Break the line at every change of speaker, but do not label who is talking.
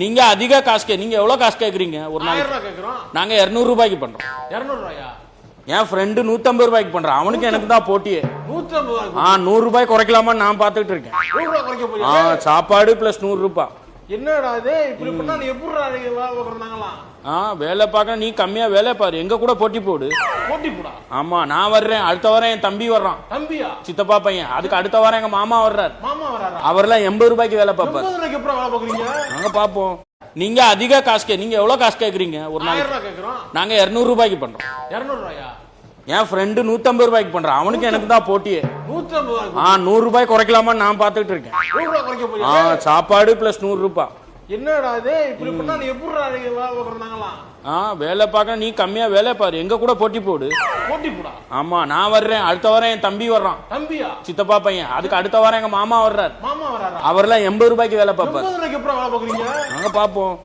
நீங்க அதிக காசு நீங்க எவ்வளவு காசு கேக்குறீங்க ஒரு நாளைக்கு? நாங்க 200 ரூபாய்க்கு பண்றோம்.
200 ரூபாயா?
என் ஃப்ரெண்டு 150 ரூபாய்க்கு பண்றான். அவனுக்கு எனக்கு தான் போட்டியே. 100 ரூபாய் குறைக்கலாமா நான் பாத்துட்டு இருக்கேன். சாப்பாடு பிளஸ் 100 ரூபாய்.
என்னடா இது இப்படி பண்ணா நீ எப்படிடா வேலை பார்க்கறாங்களாம்?
வேலை பார்க்க நீ கம்மியா வேலை பாரு, எங்க கூட போட்டி போடு.
போட்டி போடா?
ஆமா, நான் வர்றேன், அடுத்த வாரம் என் தம்பி வர்றான்.
தம்பியா?
சித்தப்பா பையன். அதுக்கு அடுத்த வாரம் எங்க மாமா வர்றாரு.
மாமா வராரா?
அவர்லாம் 80 ரூபாய்க்கு வேலை பார்ப்பாரு.
80 ரூபாய்க்கு எப்பறம் வேலை பார்க்கறீங்க?
நாங்க பாப்போம். நீங்க அதிக காசு நீங்க எவ்வளவு காசு கேக்குறீங்க ஒரு நாளைக்கு?
1000 ரூபாய் கேக்குறோம்.
நாங்க 200 ரூபாய்க்கு பண்றோம்.
200 ரூபாயா?
என் ஃப்ரெண்டு 150 ரூபாய்க்கு பண்றான். அவனுக்கு எனக்கு தான் போட்டியே.
150
100 ரூபாய் குறைக்கலாமா நான் பாத்துட்டு இருக்கேன்.
100 ரூபாய் குறைக்க போறியா?
சாப்பாடு பிளஸ் 100 ரூபாய்.
என்னடா இது இப்படி பண்ணா நீ எப்படிடா வேலை பார்க்கறாங்களாம்?
வேலை பார்க்க நீ கம்மியா வேலை பாரு, எங்க கூட போட்டி போடு.
போட்டி போடா?
ஆமா, நான் வர்றேன், அடுத்த வாரம் என் தம்பி வர்றான்.
தம்பியா?
சித்தப்பா பையன். அதுக்கு அடுத்த வாரம் எங்க மாமா வர்றாரு.
மாமா வராரா?
அவர்லாம் 80 ரூபாய்க்கு வேலை பார்ப்பாரு.
80 ரூபாய்க்கு எப்பறம் வேலை பார்க்கறீங்க?
நாங்க பாப்போம்.